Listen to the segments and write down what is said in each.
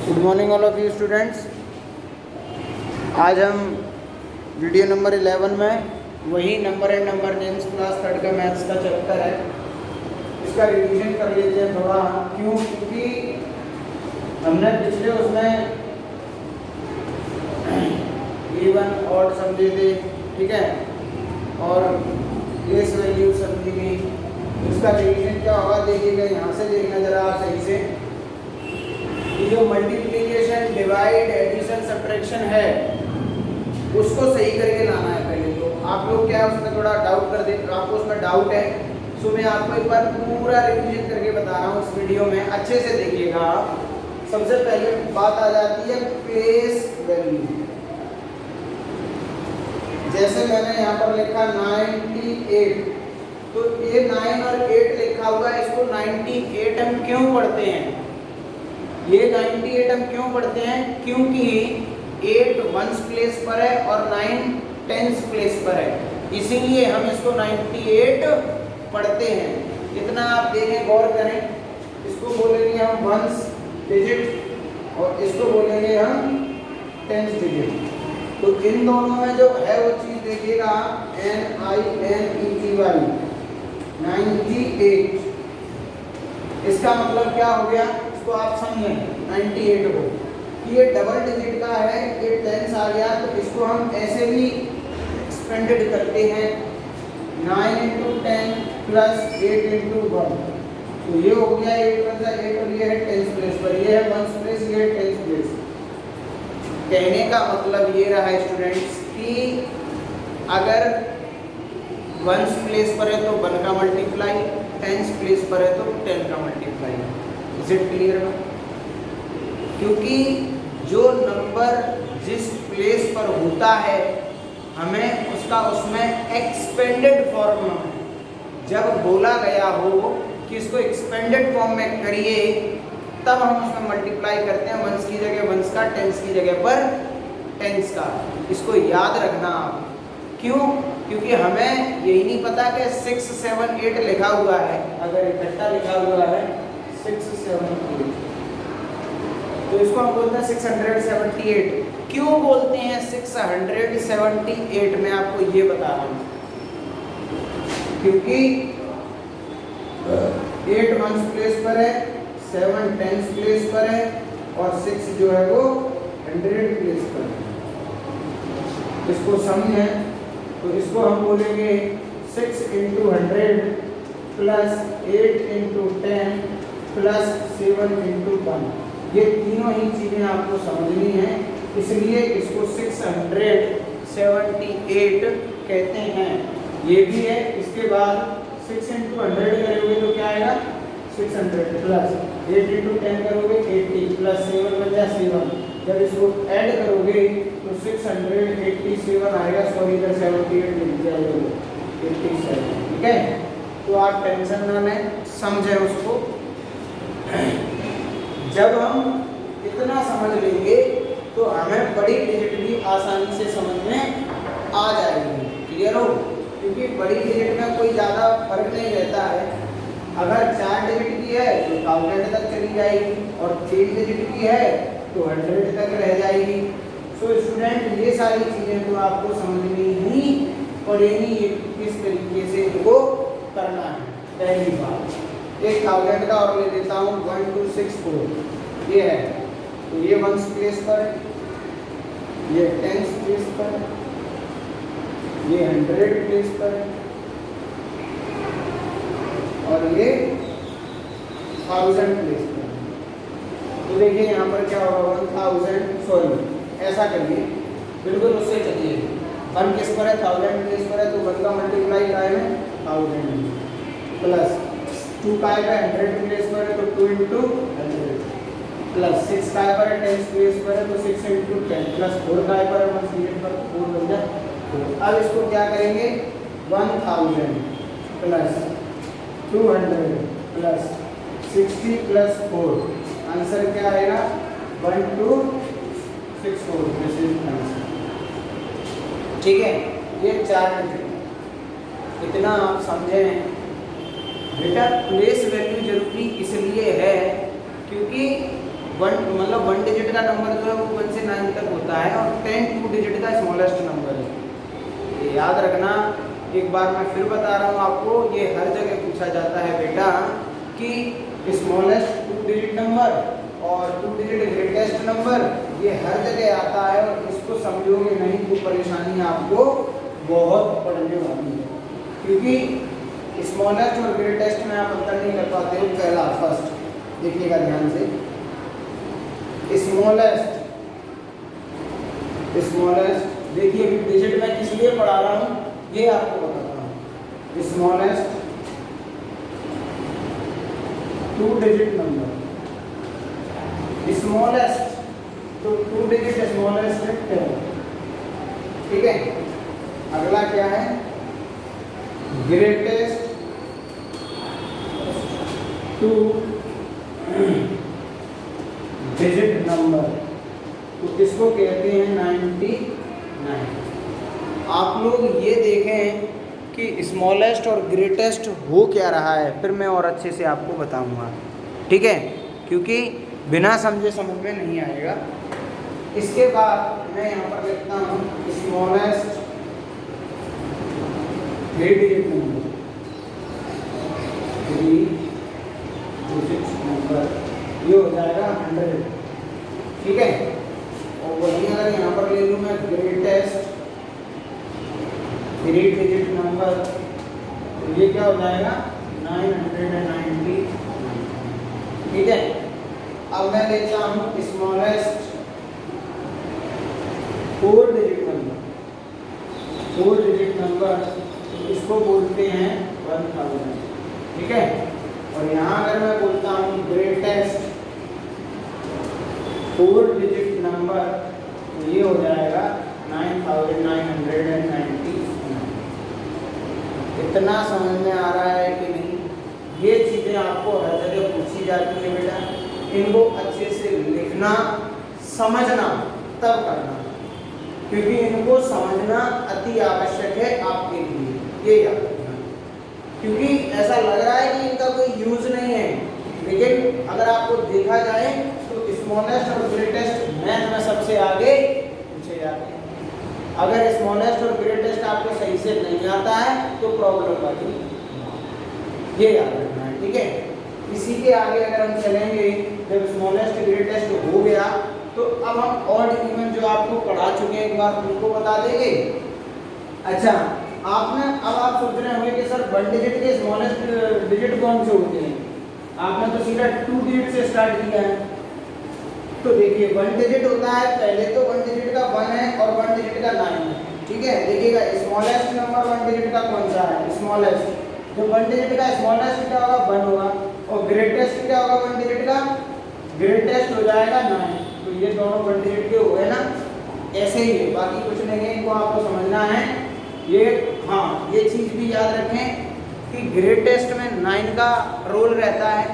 Good morning all of you students. आज हम video number 11 में वही number and number names class 3 का मैथ्स का चैप्टर है, इसका रिवीजन कर लेते हैं थोड़ा। क्योंकि हमने पिछले उसमें इवन ऑड समझे थे, ठीक है, और प्लेस वैल्यू समझी गई। इसका रिवीजन क्या होगा देखिएगा, यहाँ से देखना जरा आप सही से। ये जो मल्टीप्लिकेशन, डिवाइड, एडिशन, सब्ट्रैक्शन है उसको सही करके लाना है पहले। तो आप लोग क्या है उसमें थोड़ा डाउट कर दे, आपको उसमें डाउट है, सो मैं आपको एक बार पूरा रिवीजन करके बता रहा हूँ इस वीडियो में, अच्छे से देखिएगा। सबसे पहले बात आ जाती है प्लेस वैल्यू। जैसे मैंने यहाँ पर लिखा 98, तो ये 9 और 8 लिखा हुआ है, इसको 98 हम क्यों पढ़ते हैं? ये 98 हम क्यों पढ़ते हैं? क्योंकि 8 वंस प्लेस पर है और 9 टेंस प्लेस पर है, इसीलिए हम इसको 98 पढ़ते हैं। कितना आप देखें, गौर करें, इसको बोलेंगे हम वंस डिजिट और इसको बोलेंगे हम टेंस डिजिट। तो इन दोनों में जो है वो चीज देखिएगा, NINETY 98। इसका मतलब क्या हो गया, इसको आप समझें 98 को कि ये डबल डिजिट का है, ये टेंस आ गया, तो इसको हम ऐसे भी एक्सपेंडेड करते हैं 9 × 10 + 8 × 1। तो ये हो गया 8 × 8 और ये है टेंस प्लेस पर, ये है वंस प्लेस, ये है टेंस प्लेस। कहने का मतलब ये रहा स्टूडेंट्स कि अगर वंस प्लेस पर है तो 1 का मल्टीप्लाई, टेंस प्लेस पर है तो 10 का मल्टीप्लाई। Is it clear? क्योंकि जो नंबर जिस प्लेस पर होता है हमें उसका उसमें एक्सपेंडेड फॉर्म में जब बोला गया हो कि इसको एक्सपेंडेड फॉर्म में करिए, तब हम उसमें मल्टीप्लाई करते हैं। वंस की जगह वंस का, टेंस की जगह पर टेंस का। इसको याद रखना आप। क्यों? क्योंकि हमें यही नहीं पता कि 6, 7, 8 लिखा हुआ है, अगर इकट्ठा लिखा हुआ है 6, 7, 8, तो इसको हम बोलते हैं 678। क्यों बोलते हैं 678? मैं आपको ये बता रहा हूँ, क्योंकि 8 वंस प्लेस पर है, 7 टेंस प्लेस पर है और 6 जो है वो 100 प्लेस पर है। इसको समझें तो इसको हम बोलेंगे 6 × 100 + 8 × 10 + 7 × 1। ये तीनों ही चीज़ें आपको समझनी है, इसलिए इसको 678 कहते हैं। ये भी है। इसके बाद 6 × 100 करोगे तो क्या आएगा 600 + 8 × 10 करोगे 80 + 7 बन जाए 7। जब इसको ऐड करोगे तो 687 आएगा, सॉरी इधर 78 लिख जाएगा 87, ठीक है। तो आप टेंशन ना लें, समझें उसको। जब हम इतना समझ लेंगे तो हमें बड़ी डिजिट भी आसानी से समझ में आ जाएगी। क्लियर हो? क्योंकि बड़ी डिजिट में कोई ज़्यादा फर्क नहीं रहता है। अगर 4 डिजिट की है तो 1000 तक चली जाएगी और 3 डिजिट की है तो 100 तक रह जाएगी। सो स्टूडेंट, ये सारी चीज़ें तो आपको समझनी ही पड़ेगी, किस तरीके से इनको करना है। पहली बात, 1000 का और ले लेता हूँ 1264, ये है, तो ये वंस प्लेस पर, ये टेंस प्लेस पर, ये 100 प्लेस पर और ये 1000 प्लेस पर। तो देखिए यहाँ पर क्या होगा 1000, सॉरी ऐसा करिए, बिल्कुल उससे चलिए। 1 किस पर है 1000 प्लेस पर है, तो 1 का मल्टीप्लाई का है 1000 प्लस 2 का है 100 प्लेस पर है तो 2 × 100 प्लस 6 का है 10 प्लेस पर है तो 6 × 10 प्लस 4 का है 1 डिजिट पर 4 बन जाए। तो अब इसको क्या करेंगे 1000 प्लस 200 प्लस 60 प्लस 4, आंसर क्या आएगा 1264। दिस इज आंसर, ठीक है। ये 4 डिजिट, इतना आप समझें। बेटा प्लेस वैल्यू जरूरी इसलिए है क्योंकि मतलब 1 डिजिट का नंबर जो है वो 1 से 9 तक होता है और 10 2 डिजिट का स्मॉलेस्ट नंबर है। ये याद रखना, एक बार मैं फिर बता रहा हूँ आपको, ये हर जगह पूछा जाता है बेटा कि स्मॉलेस्ट 2 डिजिट नंबर और 2 डिजिट ग्रेटेस्ट नंबर, ये हर जगह आता है और इसको समझोगे नहीं तो परेशानी आपको बहुत पड़ने वाली है, क्योंकि स्मॉलेस्ट और ग्रेटेस्ट में आप अंतर नहीं कर पाते हो। पहला फर्स्ट देखिएगा ध्यान से, स्मॉलेस्ट देखिए डिजिट में किस लिए पढ़ा रहा हूँ ये आपको बताता हूँ। स्मॉलेस्ट 2 डिजिट नंबर, स्मॉलेस्ट तो 2 डिजिट स्मॉलेस्ट है 10, ठीक है। अगला क्या है, ग्रेटेस्ट 2 डिजिट नंबर, तो किसको कहते हैं 99। आप लोग ये देखें कि स्मॉलेस्ट और ग्रेटेस्ट हो क्या रहा है, फिर मैं और अच्छे से आपको बताऊंगा, ठीक है, क्योंकि बिना समझे समझ में नहीं आएगा। इसके बाद मैं यहाँ पर लिखता हूँ smallest 3 digit number, 3 digit number, ये हो जाएगा 100, ठीक है। और वहीं अगर यहाँ पर ले लूँ मैं ग्रेटेस्ट 3 डिजिट नंबर, तो ये क्या हो जाएगा 990, ठीक है। अब मैं लेता हूँ smallest 4 digit number, 4 digit number, तो इसको बोलते हैं 1000, ठीक है। और यहाँ अगर मैं बोलता हूँ ग्रेटेस्ट 4 डिजिट नंबर, तो ये हो जाएगा 9999। इतना समझ में आ रहा है कि नहीं? ये चीज़ें आपको हर जगह पूछी जाती है बेटा, इनको अच्छे से लिखना, समझना, तब करना, क्योंकि इनको समझना अति आवश्यक है आपके लिए, ये याद रखना। क्योंकि ऐसा लग रहा है कि इनका कोई यूज नहीं है, लेकिन अगर आपको देखा जाए तो स्मॉलेस्ट और ग्रेटेस्ट मैथ में सबसे आगे पूछे जाते हैं। अगर स्मॉलेस्ट और ग्रेटेस्ट आपको सही से नहीं आता है तो प्रॉब्लम आती है, ये याद रखना है, ठीक है। इसी के आगे अगर हम चलेंगे, जब स्मॉलेस्ट ग्रेटेस्ट हो गया तो अब हम ऑड इवन जो आपको पढ़ा चुके हैं एक बार उनको बता देंगे। अच्छा, अब आप सोच रहे होंगे कि सर 1 डिजिट के स्मॉलेस्ट डिजिट कौन से होते हैं, आपने तो सीधा 2 डिजिट से स्टार्ट किया है। तो देखिए 1 डिजिट होता है, पहले तो 1 डिजिट का 1 है और 1 डिजिट का 9 है, ठीक है। देखिएगा स्मॉलेस्ट नंबर 1 डिजिट का कौन सा है, स्मॉलेस्ट, तो 1 डिजिट का स्मॉलेस्ट क्या होगा 1 होगा, और ग्रेटेस्ट क्या होगा 1 डिजिट का, ग्रेटेस्ट हो जाएगा 9। तो ये दोनों 1 डिजिट के हो गए ना, ऐसे ही है, बाकी कुछ नहीं है, इनको आपको समझना है। ये हाँ, ये चीज़ भी याद रखें कि ग्रेटेस्ट में 9 का रोल रहता है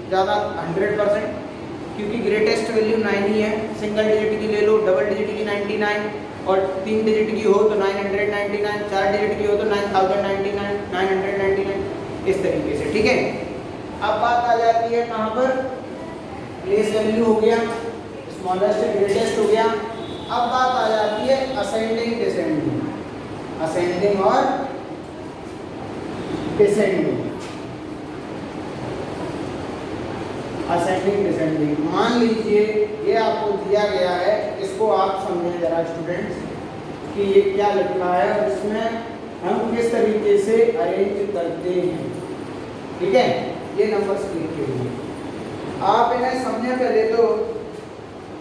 ज़्यादा 100%, क्योंकि ग्रेटेस्ट वैल्यू 9 ही है। सिंगल डिजिट की ले लो, डबल डिजिट की 99, और 3 डिजिट की हो तो 999, 4 डिजिट की हो तो 9099, 999, इस तरीके से, ठीक है। अब बात आ जाती है कहाँ पर, प्लेस वैल्यू हो गया, स्मॉलेस्ट ग्रेटेस्ट हो गया। अब बात आ जाती है असेंडिंग डिसेंडिंग, असेंडिंग और डिसेंडिंग, असेंडिंग डिसेंडिंग। मान लीजिए ये आपको दिया गया है, इसको आप समझें जरा स्टूडेंट्स कि ये क्या लिखा है और इसमें हम किस तरीके से अरेंज करते हैं, ठीक है। ये नंबर्स लिखे हुए आप इन्हें समझें पहले तो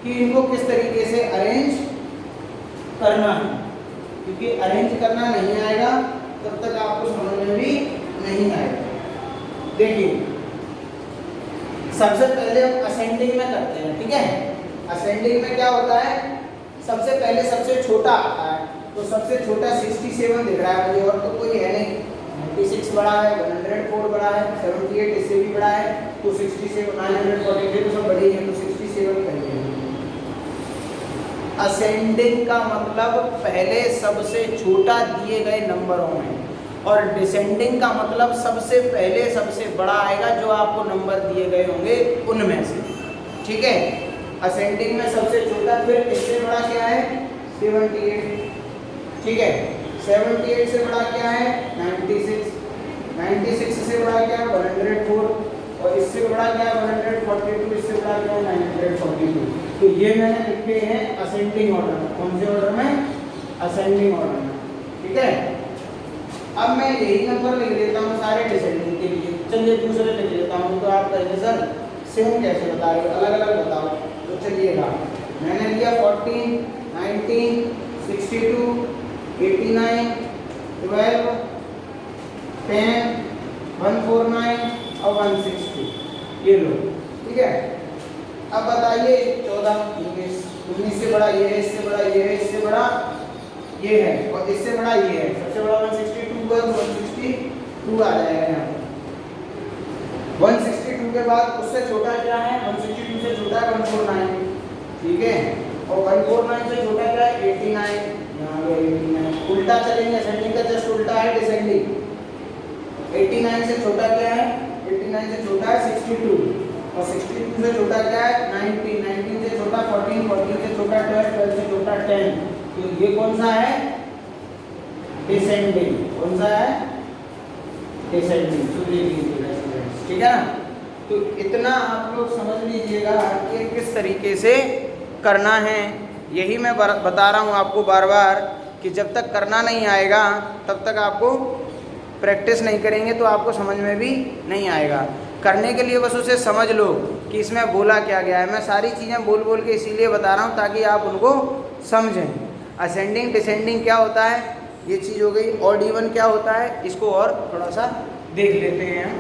कि इनको किस तरीके से अरेंज करना है, क्योंकि अरेंज करना नहीं आएगा तब तक आपको समझ में भी नहीं आएगा। देखिए सबसे पहले हम असेंडिंग में करते हैं, ठीक है। असेंडिंग में क्या होता है, सबसे पहले सबसे छोटा आता है, तो सबसे छोटा 67 दिख रहा है मुझे, और तो कोई है नहीं। 96 बड़ा है, 104 बड़ा है, 78 इससे भी बड़ा है, तो 67, 943 तो सब बड़े हैं, तो 67 करेंगे। असेंडिंग का मतलब पहले सबसे छोटा दिए गए नंबरों में, और डिसेंडिंग का मतलब सबसे पहले सबसे बड़ा आएगा जो आपको नंबर दिए गए होंगे उनमें से, ठीक है। असेंडिंग में सबसे छोटा, फिर इससे बड़ा क्या है 78, ठीक है। 78 से बड़ा क्या है 96, 96 से बड़ा क्या है 104, और इससे बड़ा क्या है 142, इससे बड़ा क्या है 942। तो ये मैंने लिखे हैं असेंडिंग ऑर्डर में। कौन से ऑर्डर में? असेंडिंग ऑर्डर में, ठीक है। अब मैं यही नंबर लिख देता हूँ सारे डिसेंडिंग के लिए। चलिए दूसरे लिख लेता हूँ। तो आप कहेंगे सर सेम कैसे बता रहे हो, अलग अलग बताओ। तो चलिएगा, मैंने लिया 14, 19, 62, 89, 12, 10, 149 और 162, ये लो, ठीक है। अब बताइए 14, 19, 19 से बड़ा ये है, इससे बड़ा ये है, इससे बड़ा ये है, और इससे बड़ा ये है। सबसे बड़ा 162 का, 162 आ जाएगा यहाँ पर। 162 के बाद उससे छोटा क्या है, 162 से छोटा है 149, ठीक है। और 149 से छोटा क्या है 89, यहाँ पे 89। उल्टा चलेंगे, असेंडिंग का जस्ट उल्टा है डिसेंडिंग। 89 से छोटा क्या है, 89 से छोटा है 62, और 62 से छोटा क्या है 19, 19 से छोटा 14, 14 से छोटा 12, 12 से छोटा 10। तो ये कौन सा है डिसेंडिंग, कौन सा है डिसेंडिंग। तो ये लीजिएगा स्टूडेंट्स, ठीक है ना। तो इतना आप लोग समझ लीजिएगा कि किस तरीके से करना है। यही मैं बता रहा हूँ आपको बार बार कि जब तक करना नहीं आएगा तब तक आपको प्रैक्टिस नहीं करेंगे तो आपको समझ में भी नहीं आएगा। करने के लिए बस उसे समझ लो कि इसमें बोला क्या गया है। मैं सारी चीज़ें बोल बोल के इसीलिए बता रहा हूँ ताकि आप उनको समझें। असेंडिंग डिसेंडिंग क्या होता है, ये चीज़ हो गई। ऑड इवन क्या होता है, इसको और थोड़ा सा देख लेते हैं हम,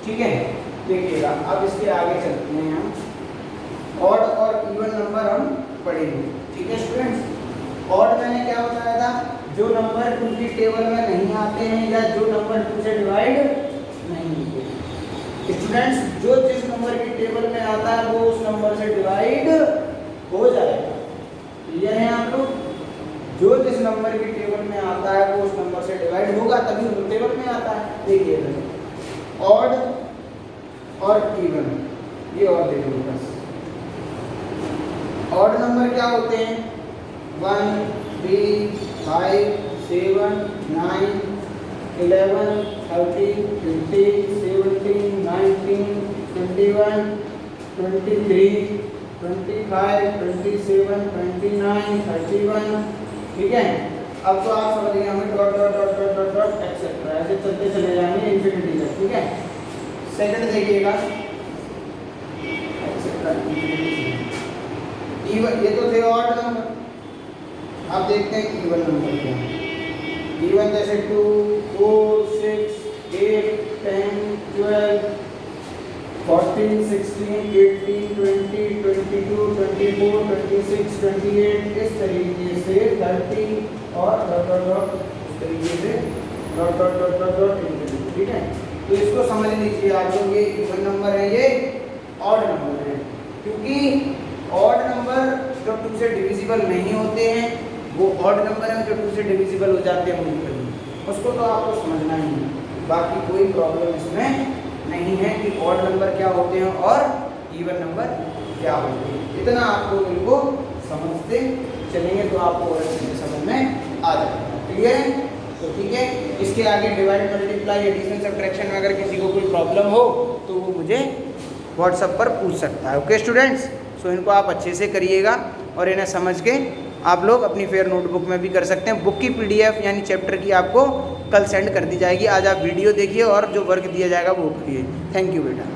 ठीक है। देखिएगा, अब इसके आगे चलते हैं हम। ऑड और इवन नंबर हम पढ़ेंगे, ठीक है स्टूडेंट्स। ऑड मैंने क्या बताया था, जो नंबर 2 की टेबल में नहीं आते हैं या जो नंबर 2 से डिवाइड नहीं होते। स्टूडेंट्स जो जिस नंबर की टेबल में आता है वो उस नंबर से डिवाइड हो जाएगा। क्लियर है आप लोग? जो जिस नंबर की टेबल में आता है वो उस नंबर से डिवाइड होगा, तभी वो टेबल में आता है। देखिए ऑड और इवन, ये और देखो बस। ऑड नंबर क्या होते हैं 1, 3, 5, 7, 9, 11, 13, 15, 17, 19, 21, 23, 25, 27, 29, 31, ठीक है। अब तो आप समझ गए हमें dot dot dot dot dot dot etcetera ऐसे चलते चले जाएंगे इन्फिनिटी तक, ठीक है। सेकंड देखिएगा, एक्सेट्रा इवन, ये तो थे ऑड नंबर। अब देखते हैं इवन नंबर क्या है। इवन जैसे 2, 4, 6, 8, 10, 12, 14, 16, 18, 20, 22, 24, 26, 28, इस तरीके से 30 और डॉट डॉट डॉट इस तरीके से dot dot dot dot dot, ठीक है। तो इसको समझ लीजिए आप लोग, ये इवन नंबर है, ये ऑड नंबर है। क्योंकि ऑड नंबर जो 2 से डिविजिबल नहीं होते हैं वो ऑड नंबर है, जो 2 से डिविजिबल हो जाते हैं उनको, उसको तो आपको समझना ही है। बाकी कोई प्रॉब्लम इसमें नहीं है कि ऑड नंबर क्या होते हैं और इवन नंबर क्या होते हैं। इतना आप लोग इनको समझते चलेंगे तो आपको और अच्छे से समझ में आ जाएगा। क्लियर है? तो ठीक है, इसके आगे डिवाइड, मल्टीप्लाई, एडिशन, सब्ट्रैक्शन में अगर किसी को कोई प्रॉब्लम हो तो वो मुझे व्हाट्सएप पर पूछ सकता है। ओके स्टूडेंट्स, सो इनको आप अच्छे से करिएगा और इन्हें समझ के आप लोग अपनी फेयर नोटबुक में भी कर सकते हैं। बुक की PDF यानी चैप्टर की आपको कल सेंड कर दी जाएगी। आज आप वीडियो देखिए और जो वर्क दिया जाएगा वो करिए। थैंक यू बेटा।